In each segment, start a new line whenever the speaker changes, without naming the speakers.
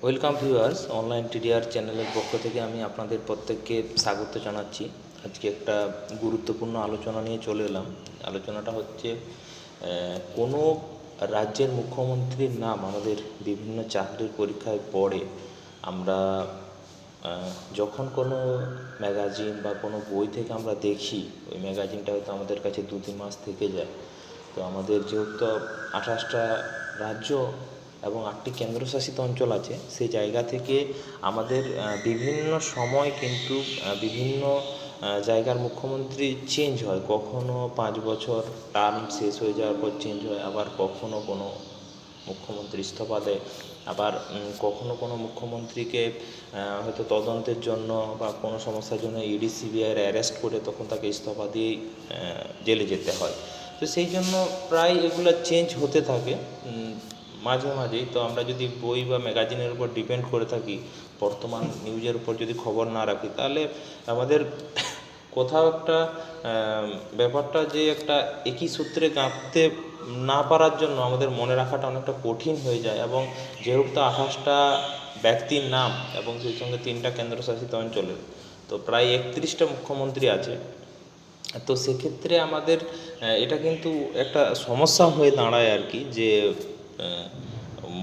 Welcome viewers, online TDR চ্যানেলের পক্ষ থেকে আমি আপনাদের প্রত্যেককে স্বাগত জানাচ্ছি। আজকে একটা গুরুত্বপূর্ণ আলোচনা নিয়ে চলে এলাম। আলোচনাটা হচ্ছে কোনো রাজ্যের মুখ্যমন্ত্রীর নাম আমাদের বিভিন্ন চাকরির পরীক্ষায় পড়ে। আমরা যখন কোনো ম্যাগাজিন বা কোনো বই থেকে আমরা দেখি, ওই ম্যাগাজিনটা হয়তো আমাদের কাছে 2-3 মাস থেকে যায়। তো আমাদের যেহেতু 28টা রাজ্য এবং 8টি কেন্দ্রশাসিত অঞ্চল আছে, সেই জায়গা থেকে আমাদের বিভিন্ন সময় কিন্তু বিভিন্ন জায়গার মুখ্যমন্ত্রী চেঞ্জ হয়। কখনো 5 বছর টার্ম শেষ হয়ে যাওয়ার পর চেঞ্জ হয়, আবার কখনো কোনো মুখ্যমন্ত্রী ইস্তফা দেয়, আবার কখনো কোনো মুখ্যমন্ত্রীকে হয়তো তদন্তের জন্য বা কোনো সমস্যার জন্য ইডি সিবিআইয়ের অ্যারেস্ট করে তখন তাকে ইস্তফা দিয়েই জেলে যেতে হয়। তো সেই জন্য প্রায় এগুলো চেঞ্জ হতে থাকে মাঝে মাঝেই। তো আমরা যদি বই বা ম্যাগাজিনের উপর ডিপেন্ড করে থাকি, বর্তমান নিউজের উপর যদি খবর না রাখি, তাহলে আমাদের কোথাও একটা ব্যাপারটা যে একটা একই সূত্রে গাঁথতে না পারার জন্য আমাদের মনে রাখাটা অনেকটা কঠিন হয়ে যায়। এবং যেহেতু 28টা ব্যক্তির নাম এবং সেই সঙ্গে 3টা কেন্দ্রশাসিত অঞ্চলের, তো প্রায় 31টা মুখ্যমন্ত্রী আছে। তো সেক্ষেত্রে আমাদের এটা কিন্তু একটা সমস্যা হয়ে দাঁড়ায় আর কি, যে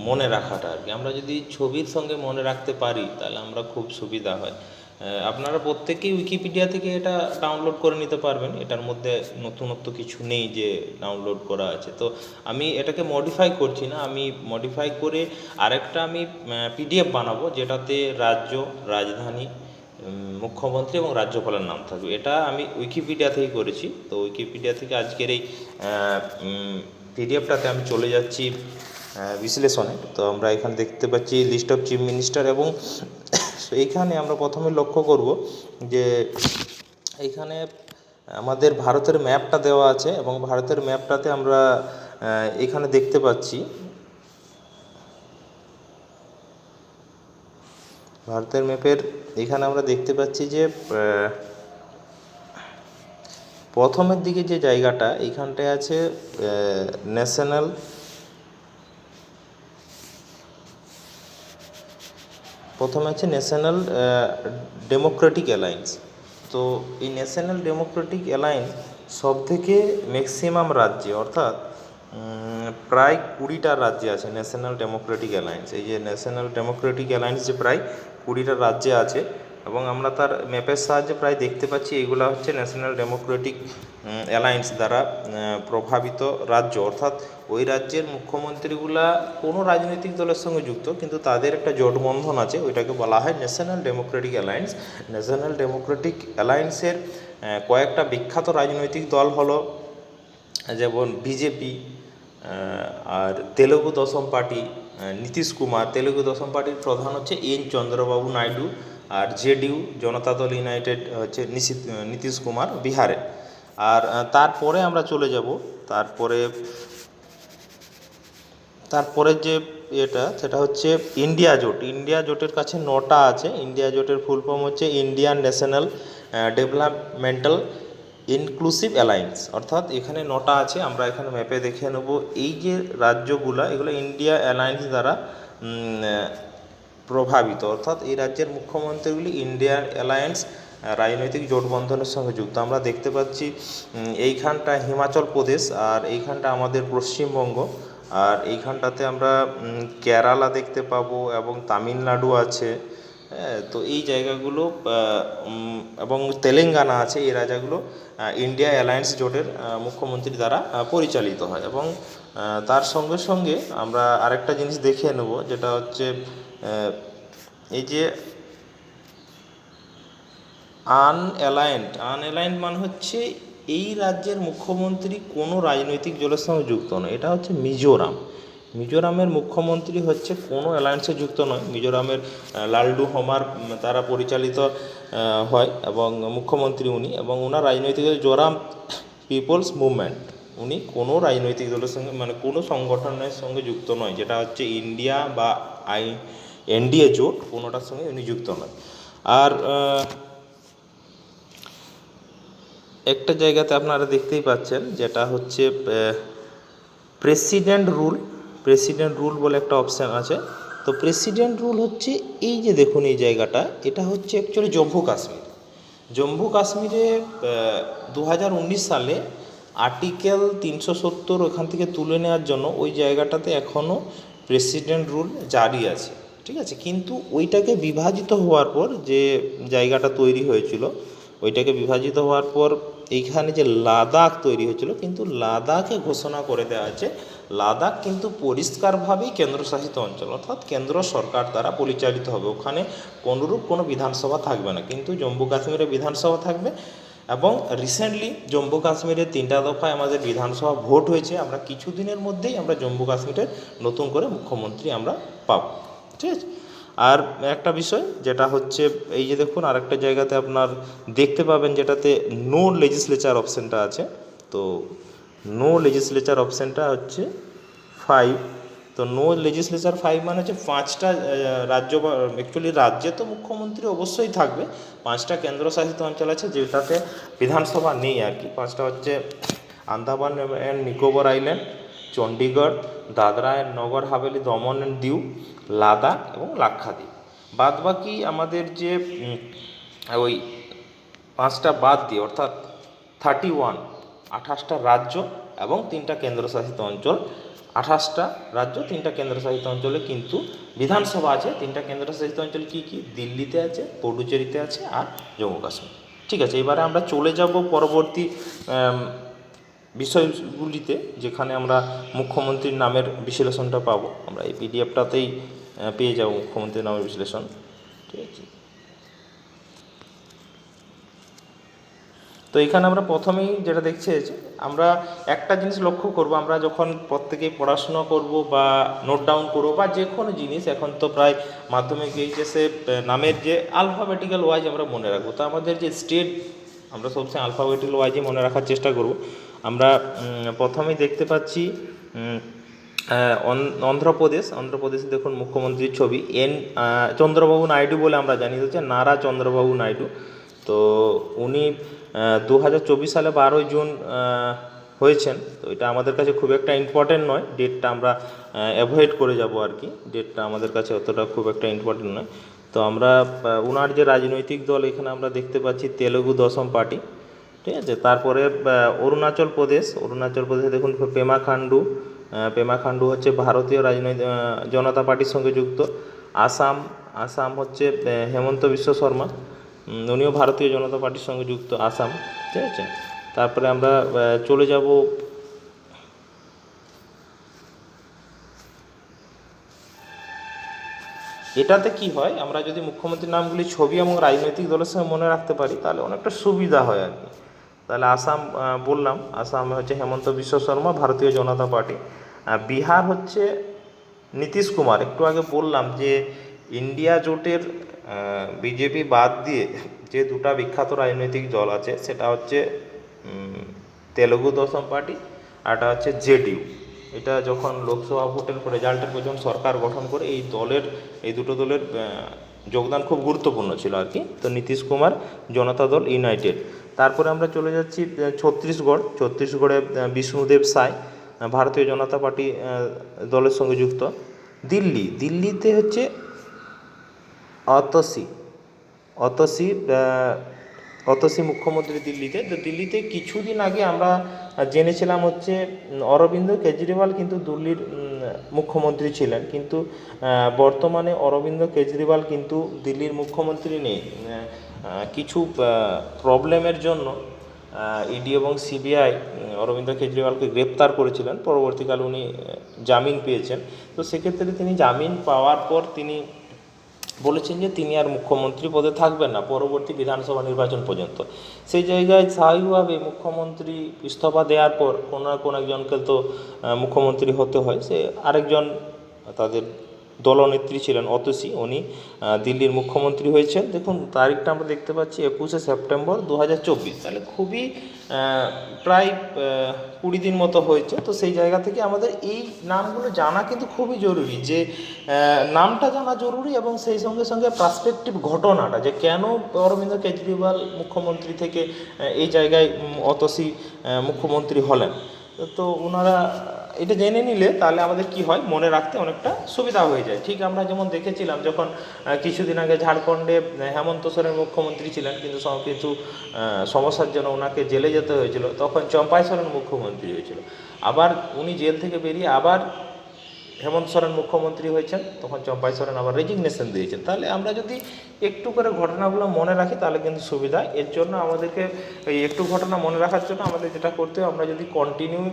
মনে রাখাটা আর কি। আমরা যদি ছবির সঙ্গে মনে রাখতে পারি তাহলে আমরা খুব সুবিধা হয়। আপনারা প্রত্যেকেই উইকিপিডিয়া থেকে এটা ডাউনলোড করে নিতে পারবেন। এটার মধ্যে নতুনত্ব কিছু নেই যে ডাউনলোড করা আছে। তো আমি এটাকে মডিফাই করছি না, আমি মডিফাই করে আরেকটা আমি পিডিএফ বানাবো, যেটাতে রাজ্য, রাজধানী, মুখ্যমন্ত্রী এবং রাজ্যপালের নাম থাকবে। এটা আমি উইকিপিডিয়া থেকেই করেছি। তো উইকিপিডিয়া থেকে আজকের এই পিডিএফটাতে আমি চলে যাচ্ছি বিশ্লেষণে। তো আমরা এখানে দেখতে পাচ্ছি লিস্ট অফ চিফ মিনিস্টার, এবং এইখানে আমরা প্রথমে লক্ষ্য করব যে এইখানে আমাদের ভারতের ম্যাপটা দেওয়া আছে, এবং ভারতের ম্যাপটাতে আমরা এখানে দেখতে পাচ্ছি ভারতের ম্যাপের এখানে আমরা দেখতে পাচ্ছি যে প্রথমের দিকে যে জায়গাটা এইখানটায় আছে ন্যাশনাল প্রথমে আছে ন্যাশনাল ডেমোক্রেটিক অ্যালায়েন্স। তো এই ন্যাশনাল ডেমোক্রেটিক অ্যালায়েন্স সব থেকে ম্যাক্সিমাম রাজ্যে, অর্থাৎ প্রায় 20টা রাজ্যে আছে ন্যাশনাল ডেমোক্রেটিক অ্যালায়েন্স। এই যে ন্যাশনাল ডেমোক্রেটিক অ্যালায়েন্স যে প্রায় 20টা রাজ্যে আছে, এবং আমরা তার ম্যাপের সাহায্যে প্রায় দেখতে পাচ্ছি এইগুলা হচ্ছে ন্যাশনাল ডেমোক্রেটিক অ্যালায়েন্স দ্বারা প্রভাবিত রাজ্য। অর্থাৎ ওই রাজ্যের মুখ্যমন্ত্রীগুলা কোনো রাজনৈতিক দলের সঙ্গে যুক্ত, কিন্তু তাদের একটা জোটবন্ধন আছে, ওইটাকে বলা হয় National Democratic Alliance. National Democratic অ্যালায়েন্সের কয়েকটা বিখ্যাত রাজনৈতিক দল হলো যেমন বিজেপি, আর তেলুগু দেশম পার্টি, নীতিশ কুমার। তেলুগু দেশম পার্টির প্রধান হচ্ছে এন চন্দ্রবাবু নাইডু, আর জেডিইউ জনতা দল ইউনাইটেড হচ্ছে নীতিশ কুমার বিহারে। আর তারপরে আমরা চলে যাব, তারপরে যে সেটা হচ্ছে ইন্ডিয়া জোট। ইন্ডিয়া জোটের কাছে 9টা আছে। ইন্ডিয়া জোটের ফুল ফর্ম হচ্ছে Indian national developmental inclusive alliance. অর্থাৎ এখানে 9টা আছে। আমরা এখানে ম্যাপে দেখে নেব এই যে রাজ্যগুলা, এগুলো ইন্ডিয়া অ্যালায়েন্স দ্বারা প্রভাবিত। অর্থাৎ এই রাজ্যের মুখ্যমন্ত্রীগুলি ইন্ডিয়ান অ্যালায়েন্স রাজনৈতিক জোটবন্ধনের সঙ্গে যুক্ত। আমরা দেখতে পাচ্ছি এইখানটা হিমাচল প্রদেশ, আর এইখানটা আমাদের পশ্চিমবঙ্গ, আর এইখানটাতে আমরা কেরালা দেখতে পাবো, এবং তামিলনাড়ু আছে। তো এই জায়গাগুলো এবং তেলেঙ্গানা আছে। এই রাজ্যগুলো ইন্ডিয়া অ্যালায়েন্স জোটের মুখ্যমন্ত্রী দ্বারা পরিচালিত হয়। এবং তার সঙ্গে সঙ্গে আমরা আরেকটা জিনিস দেখে নেব, যেটা হচ্ছে এই যে আনঅ্যালায়েন্ড মানে হচ্ছে এই রাজ্যের মুখ্যমন্ত্রী কোনো রাজনৈতিক দলের সঙ্গে যুক্ত নয়। এটা হচ্ছে মিজোরাম। মিজোরামের মুখ্যমন্ত্রী হচ্ছে কোনো অ্যালায়েন্সে যুক্ত নয়। মিজোরামের লালডু হোমার দ্বারা পরিচালিত হয়, এবং মুখ্যমন্ত্রী উনি, এবং ওনার রাজনৈতিক দল জোরাম পিপলস মুভমেন্ট। উনি কোনো রাজনৈতিক দলের সঙ্গে, মানে কোনো সংগঠনের সঙ্গে যুক্ত নয়, যেটা হচ্ছে ইন্ডিয়া বা এনডিএ জোট, কোনোটার সঙ্গে উনি যুক্ত নয়। আর একটা জায়গাতে আপনারা দেখতেই পাচ্ছেন, যেটা হচ্ছে প্রেসিডেন্ট রুল বলে একটা অপশান আছে। তো প্রেসিডেন্ট রুল হচ্ছে এই যে দেখুন এই জায়গাটা, এটা হচ্ছে অ্যাকচুয়ালি জম্মু কাশ্মীর। জম্মু কাশ্মীরে 2019 সালে আর্টিকেল 370 ওখান থেকে তুলে নেওয়ার জন্য ওই জায়গাটাতে এখনও প্রেসিডেন্ট রুল জারি আছে, ঠিক আছে। কিন্তু ওইটাকে বিভাজিত হওয়ার পর যে জায়গাটা তৈরি হয়েছিল, ওইটাকে বিভাজিত হওয়ার পর এইখানে যে লাদাখ তৈরি হয়েছিল, কিন্তু লাদাখে ঘোষণা করে দেওয়া আছে লাদাখ কিন্তু পরিষ্কারভাবেই কেন্দ্রশাসিত অঞ্চল, অর্থাৎ কেন্দ্র সরকার দ্বারা পরিচালিত হবে। ওখানে কোনোরূপ কোনো বিধানসভা থাকবে না, কিন্তু জম্মু কাশ্মীরে বিধানসভা থাকবে। এবং রিসেন্টলি জম্মু কাশ্মীরের 3টা দফায় আমাদের বিধানসভা ভোট হয়েছে। আমরা কিছুদিনের মধ্যেই আমরা জম্মু কাশ্মীরের নতুন করে মুখ্যমন্ত্রী আমরা পাব, ঠিক আছে। আর একটা বিষয় যেটা হচ্ছে এই যে দেখুন আরেকটা জায়গাতে আপনার দেখতে পাবেন যেটাতে নো লেজিসলেচার অপশানটা আছে। তো নো লেজিসলেচার অপশানটা হচ্ছে 5। তো নো লেজিসলেচার 5 মানে হচ্ছে 5টা রাজ্য, বা অ্যাকচুয়ালি রাজ্যে তো মুখ্যমন্ত্রী অবশ্যই থাকবে, 5টা কেন্দ্রশাসিত অঞ্চল আছে যেটাতে বিধানসভা নেই আর কি। 5টা হচ্ছে Andaman and Nicobar island, Chandigarh, Dadra and Nagar Haveli, Daman and দিউ, লাদাখ এবং লাক্ষাদ্বীপ। বাদ বাকি আমাদের যে ওই 5টা বাদ দিয়ে অর্থাৎ 28টা রাজ্য এবং 3টা কেন্দ্রশাসিত অঞ্চল, 28টা রাজ্য 3টা কেন্দ্রশাসিত অঞ্চলে কিন্তু বিধানসভা আছে। 3টা কেন্দ্রশাসিত অঞ্চল কী কী? দিল্লিতে আছে, পুডুচেরিতে আছে আর জম্মু কাশ্মীর, ঠিক আছে। এবারে আমরা চলে যাব পরবর্তী বিষয়গুলিতে, যেখানে আমরা মুখ্যমন্ত্রীর নামের বিশ্লেষণটা পাবো। আমরা এই পিডিএফটাতেই পেয়ে যাব মুখ্যমন্ত্রীর নামের বিশ্লেষণ, ঠিক আছে। তো এখানে আমরা প্রথমেই যেটা দেখছি, আমরা একটা জিনিস লক্ষ্য করব, আমরা যখন প্রত্যেকেই পড়াশোনা করব বা নোট ডাউন করবো বা যে কোনো জিনিস, এখন তো প্রায় মাধ্যমিক এইচএসে নামের যে আলফাবেটিক্যাল ওয়াইজ আমরা মনে রাখবো। তো আমাদের যে স্টেট, আমরা সবসময় আলফাবেটিক্যাল ওয়াইজে মনে রাখার চেষ্টা করব। আমরা প্রথমেই দেখতে পাচ্ছি অন্ধ্রপ্রদেশে দেখুন মুখ্যমন্ত্রীর ছবি চন্দ্রবাবু নাইডু বলে আমরা জানি, হচ্ছে নারা চন্দ্রবাবু নাইডু। তো উনি 2024 সালে 12ই জুন হয়েছেন। তো এটা আমাদের কাছে খুব একটা ইম্পর্টেন্ট নয়, ডেটটা আমরা অ্যাভয়েড করে যাব আর কি, ডেটটা আমাদের কাছে অতটা খুব একটা ইম্পর্টেন্ট নয়। তো আমরা ওনার যে রাজনৈতিক দল এখানে আমরা দেখতে পাচ্ছি তেলেগু দেশম পার্টি, ঠিক আছে। তারপরে অরুণাচল প্রদেশে দেখুন পেমা খান্ডু হচ্ছে ভারতীয় রাজনৈতিক জনতা পার্টির সঙ্গে যুক্ত। আসাম হচ্ছে হেমন্ত বিশ্ব শর্মা, উনিও ভারতীয় জনতা পার্টির সঙ্গে যুক্ত, আসাম, ঠিক আছে। তারপরে আমরা চলে যাব এটাতে কি হয়, আমরা যদি মুখ্যমন্ত্রীর নামগুলি ছবি এবং রাজনৈতিক দলের সঙ্গে মনে রাখতে পারি তাহলে অনেকটা সুবিধা হয় আর কি। তাহলে আসাম বললাম, আসামে হচ্ছে হেমন্ত বিশ্ব শর্মা, ভারতীয় জনতা পার্টি। বিহার হচ্ছে নীতিশ কুমার। একটু আগে বললাম যে ইন্ডিয়া জোটের বিজেপি বাদ দিয়ে যে দুটা বিখ্যাত রাজনৈতিক দল আছে, সেটা হচ্ছে তেলেগু দেশম পার্টি আর এটা হচ্ছে জেডিইউ। এটা যখন লোকসভা ভোটের রেজাল্টের পর যখন সরকার গঠন করে, এই দুটো দলের যোগদান খুব গুরুত্বপূর্ণ ছিল আর কি। তো নীতিশ কুমার, জনতা দল ইউনাইটেড। তারপরে আমরা চলে যাচ্ছি ছত্তিশগড়ে বিষ্ণুদেব সাই, ভারতীয় জনতা পার্টি দলের সঙ্গে যুক্ত। দিল্লিতে হচ্ছে অতসি মুখ্যমন্ত্রী দিল্লিতে। তো দিল্লিতে কিছুদিন আগে আমরা জেনেছিলাম হচ্ছে অরবিন্দ কেজরিওয়াল কিন্তু দিল্লির মুখ্যমন্ত্রী ছিলেন, কিন্তু বর্তমানে অরবিন্দ কেজরিওয়াল কিন্তু দিল্লির মুখ্যমন্ত্রী নেই। কিছু প্রবলেমের জন্য ইডি এবং সিবিআই অরবিন্দ কেজরিওয়ালকে গ্রেপ্তার করেছিলেন, পরবর্তীকালে উনি জামিন পেয়েছেন। তো সেক্ষেত্রে তিনি জামিন পাওয়ার পর তিনি বলেছেন যে তিনি আর মুখ্যমন্ত্রী পদে থাকবেন না পরবর্তী বিধানসভা নির্বাচন পর্যন্ত। সেই জায়গায় স্বাভাবিকভাবে মুখ্যমন্ত্রী ইস্তফা দেওয়ার পর কোনো একজনকে তো মুখ্যমন্ত্রী হতে হয়। সে আরেকজন তাদের দলনেত্রী ছিলেন অতসি, উনি দিল্লির মুখ্যমন্ত্রী হয়েছেন। দেখুন তারিখটা আমরা দেখতে পাচ্ছি 21শে সেপ্টেম্বর 2024, তাহলে খুবই প্রায় 20 দিন মতো হয়েছে। তো সেই জায়গা থেকে আমাদের এই নামগুলো জানা কিন্তু খুবই জরুরি, যে নামটা জানা জরুরি এবং সেই সঙ্গে সঙ্গে পার্সপেক্টিভ ঘটনাটা, যে কেন অরবিন্দ কেজরিওয়াল মুখ্যমন্ত্রী থেকে এই জায়গায় অতসি মুখ্যমন্ত্রী হলেন। তো ওনারা এটা জেনে নিলে তাহলে আমাদের কি হয়, মনে রাখতে অনেকটা সুবিধা হয়ে যায়। ঠিক আমরা যেমন দেখেছিলাম যখন কিছুদিন আগে ঝাড়খণ্ডে হেমন্ত সোরেন মুখ্যমন্ত্রী ছিলেন, কিন্তু কিছু সমস্যার জন্য ওনাকে জেলে যেতে হয়েছিল, তখন চম্পাই সোরেন মুখ্যমন্ত্রী হয়েছিল। আবার উনি জেল থেকে বেরিয়ে আবার হেমন্ত সোরেন মুখ্যমন্ত্রী হয়েছেন, তখন চম্পাই সোরেন আবার রেজিগনেশন দিয়েছেন। তাহলে আমরা যদি একটু করে ঘটনাগুলো মনে রাখি তাহলে কিন্তু সুবিধা। এর জন্য আমাদেরকে এই একটু ঘটনা মনে রাখার জন্য আমাদের যেটা করতে হবে, আমরা যদি কন্টিনিউ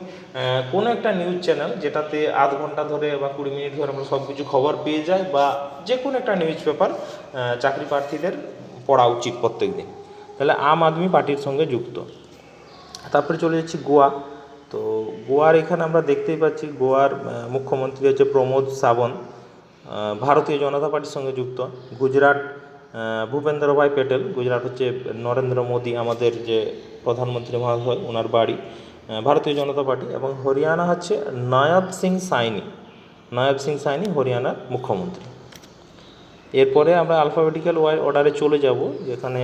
কোনো একটা নিউজ চ্যানেল যেটাতে আধ ঘন্টা ধরে বা 20 মিনিট ধরে আমরা সব কিছু খবর পেয়ে যাই, বা যে কোনো একটা নিউজ পেপার চাকরি প্রার্থীদের পড়া উচিত প্রত্যেক দিন, তাহলে আম আদমি পার্টির সঙ্গে যুক্ত। তারপরে চলে যাচ্ছি গোয়া। তো গোয়ার এখানে আমরা দেখতেই পাচ্ছি গোয়ার মুখ্যমন্ত্রী হচ্ছে প্রমোদ সাবন্ত, ভারতীয় জনতা পার্টির সঙ্গে যুক্ত। গুজরাট ভূপেন্দ্র ভাই প্যাটেল, গুজরাট হচ্ছে নরেন্দ্র মোদী আমাদের যে প্রধানমন্ত্রী মহাশয়, ওনার বাড়ি, ভারতীয় জনতা পার্টি। এবং হরিয়ানা হচ্ছে নয়ব সিং সাইনি, নয়ব সিং সাইনি হরিয়ানার মুখ্যমন্ত্রী। এরপরে আমরা আলফাবেটিক্যাল অর্ডারে চলে যাব, যেখানে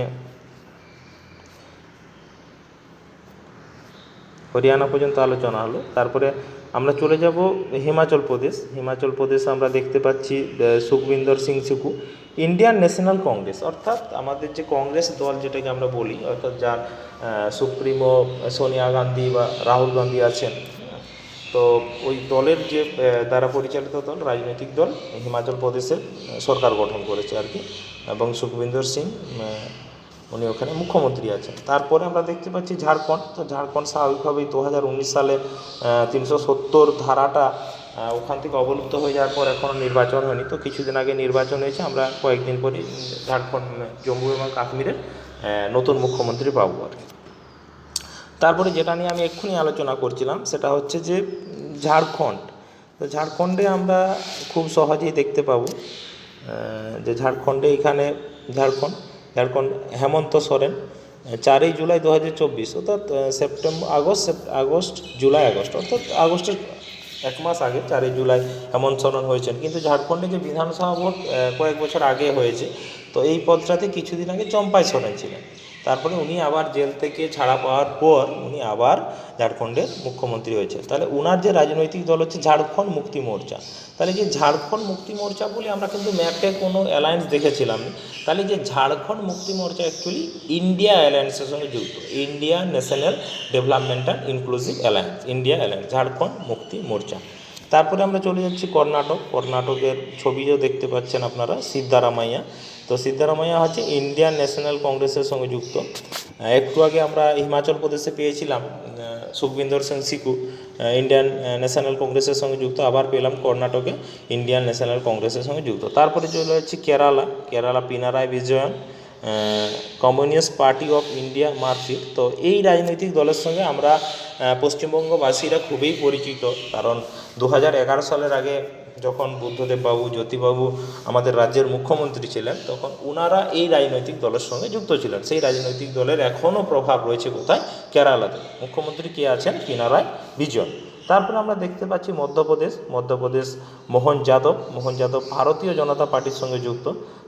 হরিয়ানা পর্যন্ত আলোচনা হলো। তারপরে আমরা চলে যাব হিমাচল প্রদেশ। হিমাচল প্রদেশে আমরা দেখতে পাচ্ছি সুখবিন্দর সিং সুকু, ইন্ডিয়ান ন্যাশনাল কংগ্রেস, অর্থাৎ আমাদের যে কংগ্রেস দল যেটাকে আমরা বলি, অর্থাৎ যার সুপ্রিমো সোনিয়া গান্ধী বা রাহুল গান্ধী আছেন, তো ওই দলের যে দ্বারা পরিচালিত দল, রাজনৈতিক দল হিমাচল প্রদেশের সরকার গঠন করেছে আর কি, এবং সুখবিন্দর সিং উনি ওখানে মুখ্যমন্ত্রী আছেন। তারপরে আমরা দেখতে পাচ্ছি ঝাড়খণ্ড। তো ঝাড়খণ্ড স্বাভাবিকভাবেই 2019 সালে 370 ধারাটা ওখান থেকে অবলুপ্ত হয়ে যাওয়ার পর এখনও নির্বাচন হয়নি। তো কিছুদিন আগে নির্বাচন হয়েছে, আমরা কয়েকদিন পরে ঝাড়খণ্ড, জম্মু এবং কাশ্মীরের নতুন মুখ্যমন্ত্রী পাবো আর কি। তারপরে যেটা নিয়ে আমি এক্ষুনি আলোচনা করছিলাম সেটা হচ্ছে যে ঝাড়খণ্ড। তো ঝাড়খণ্ডে আমরা খুব সহজেই দেখতে পাবো যে ঝাড়খণ্ডে এখানে ঝাড়খণ্ড হেমন্ত সোরেন 4 জুলাই 2024, অর্থাৎ আগস্ট জুলাই আগস্ট, অর্থাৎ আগস্টের 1 মাস আগে 4 জুলাই হেমন্ত সোরেন হয়েছেন। কিন্তু ঝাড়খণ্ডে যে বিধানসভা ভোট কয়েক বছর আগে হয়েছে, তো এই পদটাতে কিছুদিন আগে চম্পাই সোরেন ছিলেন। তারপরে উনি আবার জেল থেকে ছাড়া পাওয়ার পর উনি আবার ঝাড়খণ্ডের মুখ্যমন্ত্রী হয়েছে। তাহলে ওনার যে রাজনৈতিক দল হচ্ছে ঝাড়খণ্ড মুক্তি মোর্চা। তাহলে যে ঝাড়খণ্ড মুক্তি মোর্চা বলে আমরা কিন্তু ম্যাপে কোনো অ্যালায়েন্স দেখেছিলাম, তাহলে যে ঝাড়খণ্ড মুক্তি মোর্চা অ্যাকচুয়ালি ইন্ডিয়া অ্যালায়েন্সের সঙ্গে যুক্ত, India national development and inclusive alliance, India alliance, Jharkhand মুক্তি মোর্চা। তারপরে আমরা চলে যাচ্ছি কর্ণাটকের ছবিও দেখতে পাচ্ছেন আপনারা, সিদ্ধারামাইয়া। তো সিদ্ধারামাইয়া হচ্ছে ইন্ডিয়ান ন্যাশনাল কংগ্রেসের সঙ্গে যুক্ত। একটু আগে আমরা হিমাচল প্রদেশে পেয়েছিলাম সুখবিন্দর সিং সিকু, ইন্ডিয়ান ন্যাশনাল কংগ্রেসের সঙ্গে যুক্ত। আবার পেলাম কর্ণাটকে ইন্ডিয়ান ন্যাশনাল কংগ্রেসের সঙ্গে যুক্ত। তারপরে চলে যাচ্ছি Kerala Pinarayi Vijayan, communist party of India marksheet. তো এই রাজনৈতিক দলের সঙ্গে আমরা পশ্চিমবঙ্গবাসীরা খুবই পরিচিত, কারণ 2011 সালের আগে যখন বুদ্ধদেব বাবু, জ্যোতিবাবু আমাদের রাজ্যের মুখ্যমন্ত্রী ছিলেন, তখন ওনারা এই রাজনৈতিক দলের সঙ্গে যুক্ত ছিলেন। সেই রাজনৈতিক দলের এখনও প্রভাব রয়েছে কোথায়? কেরালাতে। মুখ্যমন্ত্রী কে আছেন? পিনারাই বিজয়ন। তারপরে আমরা দেখতে পাচ্ছি মধ্যপ্রদেশ মোহন যাদব ভারতীয় জনতা পার্টির সঙ্গে যুক্ত।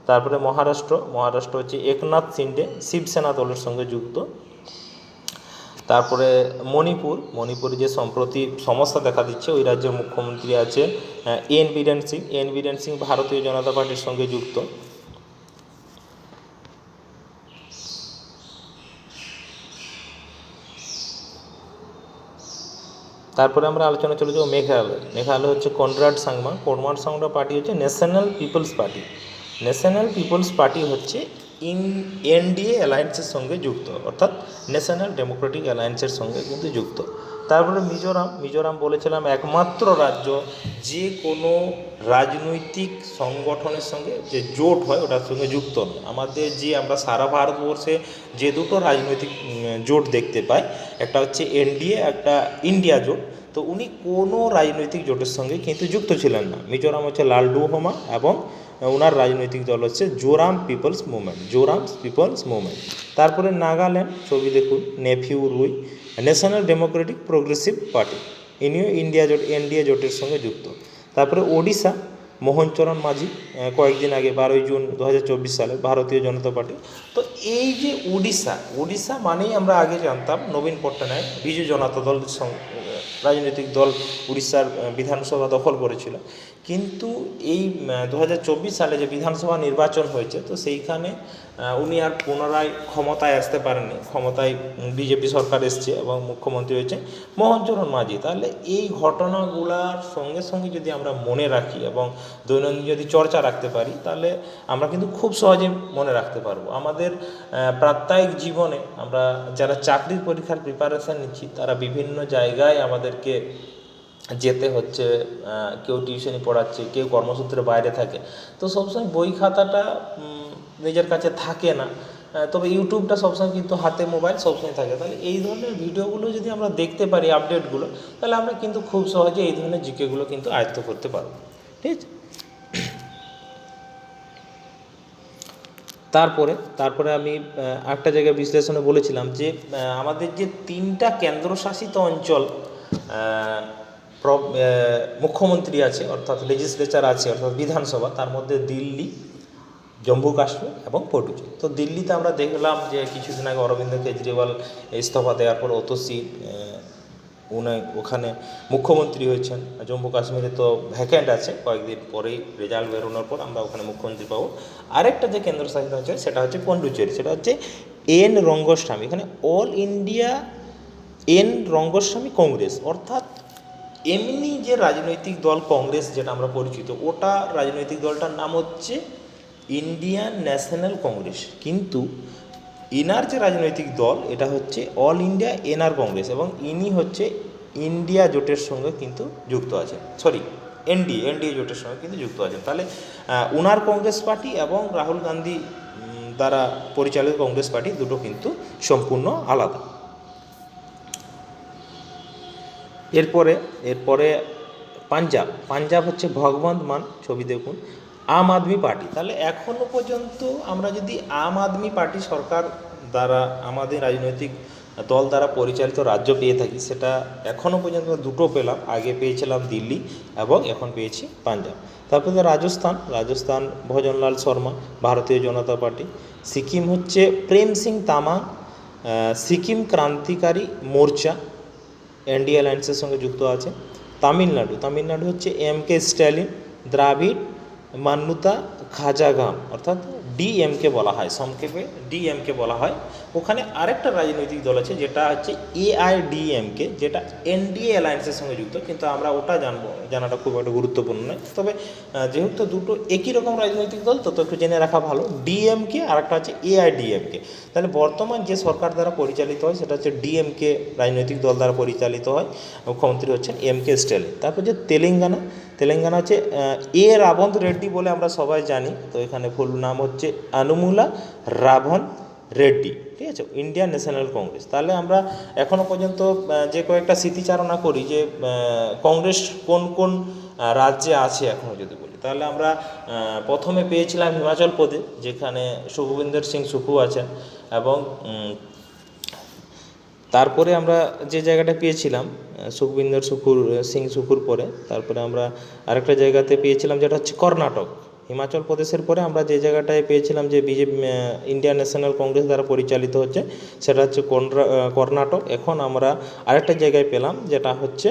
তারপরে মহারাষ্ট্র হচ্ছে একনাথ শিন্ডে শিবসেনা দলের সঙ্গে যুক্ত। তারপরে মণিপুর যে সম্প্রতি সমস্যা দেখা দিচ্ছে, ওই রাজ্যের মুখ্যমন্ত্রী আছে এন বীরেন সিং ভারতীয় জনতা পার্টির সঙ্গে যুক্ত। তারপরে আমরা আলোচনা চলে যাবো মেঘালয় হচ্ছে কনরাড সাংমা পার্টি হচ্ছে ন্যাশনাল পিপলস পার্টি হচ্ছে এনডিএ অ্যালায়েন্সের সঙ্গে যুক্ত, অর্থাৎ ন্যাশনাল ডেমোক্রেটিক অ্যালায়েন্সের সঙ্গে কিন্তু যুক্ত। তারপরে মিজোরাম বলেছিলাম একমাত্র রাজ্য যে কোনো রাজনৈতিক সংগঠনের সঙ্গে যে জোট হয় ওটার সঙ্গে যুক্ত নয়। আমাদের যে আমরা সারা ভারতবর্ষে যে দুটো রাজনৈতিক জোট দেখতে পাই, একটা হচ্ছে এনডিএ, একটা ইন্ডিয়া জোট, তো উনি কোনো রাজনৈতিক জোটের সঙ্গে কিন্তু যুক্ত ছিলেন না। মিজোরাম হচ্ছে লালডুহোমা এবং ওনার রাজনৈতিক দল হচ্ছে জোরাম পিপলস মুভমেন্ট। তারপরে নাগাল্যান্ড ছবি দেখুন, Neiphiu Rio, National Democratic Progressive party, ইনিও এনডিএ জোটের সঙ্গে যুক্ত। তারপরে ওড়িশা মোহনচরণ মাঝি, কয়েকদিন আগে 12 জুন 2024 সালে ভারতীয় জনতা পার্টি। তো এই যে উড়িষ্যা মানেই আমরা আগে জানতাম নবীন পট্টনায়ক বিজু জনতা দল রাজনৈতিক দল উড়িষ্যার বিধানসভা দখল করেছিল। কিন্তু এই 2024 সালে যে বিধানসভা নির্বাচন হয়েছে, তো সেইখানে উনি আর পুনরায় ক্ষমতায় আসতে পারেননি। ক্ষমতায় বিজেপি সরকার এসছে এবং মুখ্যমন্ত্রী হয়েছে মোহনচরণ মাঝি। তাহলে এই ঘটনাগুলার সঙ্গে সঙ্গে যদি আমরা মনে রাখি এবং দৈনন্দিন যদি চর্চা রাখতে পারি, তাহলে আমরা কিন্তু খুব সহজে মনে রাখতে পারবো। আমাদের প্রাত্যহিক জীবনে আমরা যারা চাকরির পরীক্ষার প্রিপারেশান নিচ্ছি, তারা বিভিন্ন জায়গায় আমাদেরকে যেতে হচ্ছে, কেউ টিউশনি পড়াচ্ছে, কেউ কর্মসূত্রে বাইরে থাকে, তো সবসময় বই খাতাটা নিজের কাছে থাকে না। তবে ইউটিউবটা সবসময় কিন্তু হাতে মোবাইল সবসময় থাকে। তাহলে এই ধরনের ভিডিওগুলো যদি আমরা দেখতে পারি, আপডেটগুলো, তাহলে আমরা কিন্তু খুব সহজে এই ধরনের জিকেগুলো কিন্তু আয়ত্ত করতে পারবো। ঠিক আছে। তারপরে আমি একটা জায়গায় বিশ্লেষণে বলেছিলাম যে আমাদের যে 3টা কেন্দ্রশাসিত অঞ্চল মুখ্যমন্ত্রী আছে, অর্থাৎ লেজিসলেচার আছে, অর্থাৎ বিধানসভা, তার মধ্যে দিল্লি, জম্মু কাশ্মীর এবং পটুচেরি। তো দিল্লিতে আমরা দেখলাম যে কিছুদিন আগে অরবিন্দ কেজরিওয়াল ইস্তফা দেওয়ার পর ওতসি উনি ওখানে মুখ্যমন্ত্রী হয়েছেন। জম্মু কাশ্মীরে তো ভ্যাকেন্ট আছে, কয়েকদিন পরেই রেজাল্ট বেরোনোর পর আমরা ওখানে মুখ্যমন্ত্রী পাবো। আরেকটা যে কেন্দ্রশাসিত অঞ্চল সেটা হচ্ছে পন্ডুচেরি, সেটা হচ্ছে এন রঙ্গস্বামী। এখানে all India N Rangaswamy Congress, অর্থাৎ এমনি যে রাজনৈতিক দল কংগ্রেস যেটা আমরা পরিচিত, ওটা রাজনৈতিক দলটার নাম হচ্ছে ইন্ডিয়ান ন্যাশনাল কংগ্রেস। কিন্তু ইনার যে রাজনৈতিক দল এটা হচ্ছে অল ইন্ডিয়া এনআর কংগ্রেস, এবং ইনি হচ্ছে ইন্ডিয়া জোটের সঙ্গে কিন্তু যুক্ত আছেন, এনডিএ জোটের সঙ্গে কিন্তু যুক্ত আছেন। তাহলে উনার কংগ্রেস পার্টি এবং রাহুল গান্ধী দ্বারা পরিচালিত কংগ্রেস পার্টি দুটো কিন্তু সম্পূর্ণ আলাদা। এরপরে পাঞ্জাব হচ্ছে ভগবন্ত মান, ছবি দেখুন, আম আদমি পার্টি। তাহলে এখনও পর্যন্ত আমরা যদি আম আদমি পার্টি সরকার দ্বারা আমাদের রাজনৈতিক দল দ্বারা পরিচালিত রাজ্য পেয়ে থাকি, সেটা এখনও পর্যন্ত দুটো পেলাম। আগে পেয়েছিলাম দিল্লি এবং এখন পেয়েছি পাঞ্জাব। তারপরে রাজস্থান ভজনলাল শর্মা, ভারতীয় জনতা পার্টি। সিকিম হচ্ছে প্রেম সিং তামাং, সিকিম ক্রান্তিকারী মোর্চা, এনডিএ অ্যালায়েন্সের সঙ্গে যুক্ত আছে। তামিলনাড়ু হচ্ছে এমকে স্ট্যালিন, দ্রাবিড় মান্যতা খাজাগাম, অর্থাৎ ডিএমকে বলা হয়, সংক্ষেপে ডিএমকে বলা হয়। ওখানে আরেকটা রাজনৈতিক দল আছে যেটা হচ্ছে এআইডিএমকে, যেটা এনডিএ অ্যালায়েন্সের সঙ্গে যুক্ত, কিন্তু আমরা ওটা জানাটা খুব একটা গুরুত্বপূর্ণ নয়। তবে যেহেতু দুটো একই রকম রাজনৈতিক দল, তত একটু জেনে রাখা ভালো। ডিএমকে আর একটা হচ্ছে এআইডিএমকে। তাহলে বর্তমান যে সরকার দ্বারা পরিচালিত হয় সেটা হচ্ছে ডিএমকে রাজনৈতিক দল দ্বারা পরিচালিত হয়, মুখ্যমন্ত্রী হচ্ছেন এমকে স্ট্যালিন। তারপর যে তেলেঙ্গানা হচ্ছে রাবন্ত রেড্ডি বলে আমরা সবাই জানি, তো এখানে ফুল নাম হচ্ছে আনুমুলা রাভন রেড্ডি। ঠিক আছে, ইন্ডিয়ান ন্যাশনাল কংগ্রেস। তাহলে আমরা এখনও পর্যন্ত যে কয়েকটা স্মৃতিচারণা করি যে কংগ্রেস কোন কোন রাজ্যে আছে এখনও যদি বলি, তাহলে আমরা প্রথমে পেয়েছিলাম হিমাচল প্রদেশ, যেখানে সুখবিন্দর সিং সুখু আছেন, এবং তারপরে আমরা যে জায়গাটা পেয়েছিলাম সুখবিন্দর সিং সুখুর পরে, তারপরে আমরা আরেকটা জায়গাতে পেয়েছিলাম যেটা হচ্ছে কর্ণাটক। হিমাচল প্রদেশের পরে আমরা যে জায়গাটায় পেয়েছিলাম যে বিজেপি ইন্ডিয়ান ন্যাশনাল কংগ্রেস দ্বারা পরিচালিত হচ্ছে, সেটা হচ্ছে কর্ণাটক। এখন আমরা আরেকটা জায়গায় পেলাম যেটা হচ্ছে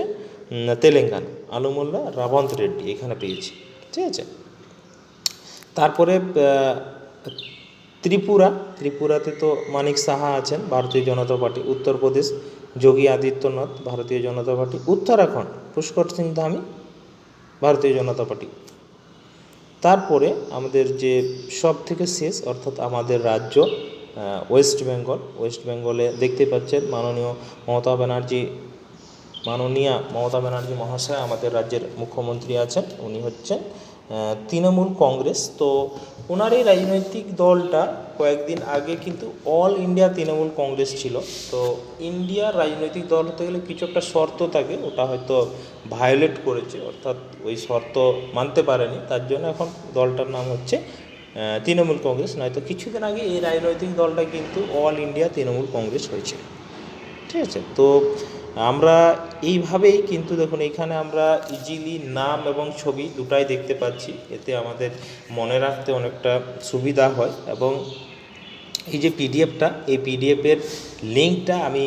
তেলেঙ্গানা, আনুমুল্লা রাবন্ত রেড্ডি এখানে পেয়েছি। ঠিক আছে, তারপরে ত্রিপুরাতে তো মানিক সাহা আছেন, ভারতীয় জনতা পার্টি। উত্তরপ্রদেশ যোগী আদিত্যনাথ, ভারতীয় জনতা পার্টি। উত্তরাখণ্ড পুষ্কর সিং ধামি, ভারতীয় জনতা পার্টি। তারপরে আমাদের যে সব থেকে শেষ, অর্থাৎ আমাদের রাজ্য ওয়েস্ট বেঙ্গলে দেখতে পাচ্ছেন মাননীয়া মমতা ব্যানার্জি মহাশয় আমাদের রাজ্যের মুখ্যমন্ত্রী আছেন। উনি হচ্ছেন তৃণমূল কংগ্রেস। তো ওনার এই রাজনৈতিক দলটা কয়েকদিন আগে কিন্তু অল ইন্ডিয়া তৃণমূল কংগ্রেস ছিল। তো ইন্ডিয়ার রাজনৈতিক দল হতে গেলে কিছু একটা শর্ত থাকে, ওটা হয়তো ভায়োলেট করেছে, অর্থাৎ ওই শর্ত মানতে পারেনি, তার জন্য এখন দলটার নাম হচ্ছে তৃণমূল কংগ্রেস। নয়তো কিছুদিন আগে এই রাজনৈতিক দলটা কিন্তু অল ইন্ডিয়া তৃণমূল কংগ্রেস হয়েছে। ঠিক আছে, তো আমরা এইভাবেই কিন্তু দেখুন এখানে আমরা ইজিলি নাম এবং ছবি দুটাই দেখতে পাচ্ছি, এতে আমাদের মনে রাখতে অনেকটা সুবিধা হয়। এবং এই যে পিডিএফটা, এই পিডিএফের লিঙ্কটা আমি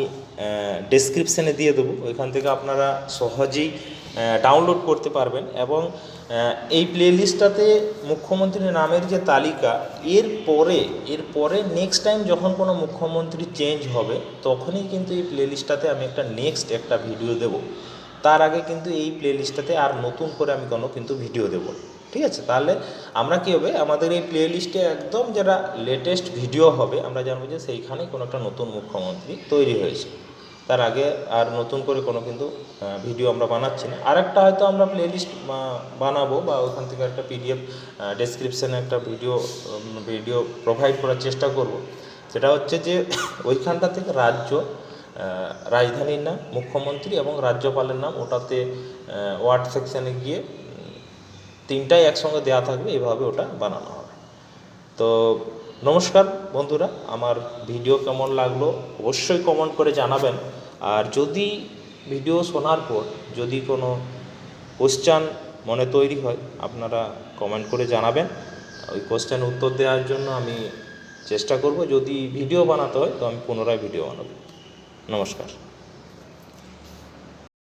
ডেসক্রিপশানে দিয়ে দেবো, ওইখান থেকে আপনারা সহজেই ডাউনলোড করতে পারবেন। এবং এই প্লেলিস্টটাতে মুখ্যমন্ত্রীর নামের যে তালিকা, এরপরে নেক্সট টাইম যখন কোনো মুখ্যমন্ত্রী চেঞ্জ হবে তখনই কিন্তু এই প্লেলিস্টটাতে আমি একটা ভিডিও দেব। তার আগে কিন্তু এই প্লেলিস্টটাতে আর নতুন করে আমি কিন্তু ভিডিও দেব না। ঠিক আছে, তাহলে আমরা কী হবে, আমাদের এই প্লেলিস্টে একদম যারা লেটেস্ট ভিডিও হবে আমরা জানবো যে সেইখানে কোনো একটা নতুন মুখ্যমন্ত্রী তৈরি হয়েছে। তার আগে আর নতুন করে কিন্তু ভিডিও আমরা বানাচ্ছি না। আর একটা হয়তো আমরা প্লেলিস্ট বানাবো বা ওখান থেকে একটা PDF ডেসক্রিপশানে একটা ভিডিও প্রোভাইড করার চেষ্টা করব। সেটা হচ্ছে যে ওইখানটা থেকে রাজধানীর নাম, মুখ্যমন্ত্রী এবং রাজ্যপালের নাম, ওটাতে ওয়ার্ড সেকশানে গিয়ে তিনটাই একসঙ্গে দেওয়া থাকবে, এভাবে ওটা বানানো হবে। তো নমস্কার বন্ধুরা, আমার ভিডিও কেমন লাগলো অবশ্যই কমেন্ট করে জানাবেন। আর যদি ভিডিও শোনার পর যদি কোনো কোশ্চেন মনে তৈরি হয় আপনারা কমেন্ট করে জানাবেন, ওই কোশ্চেন উত্তর দেওয়ার জন্য আমি চেষ্টা করব। যদি ভিডিও বানাতে হয় তো আমি পুনরায় ভিডিও বানাবো। নমস্কার।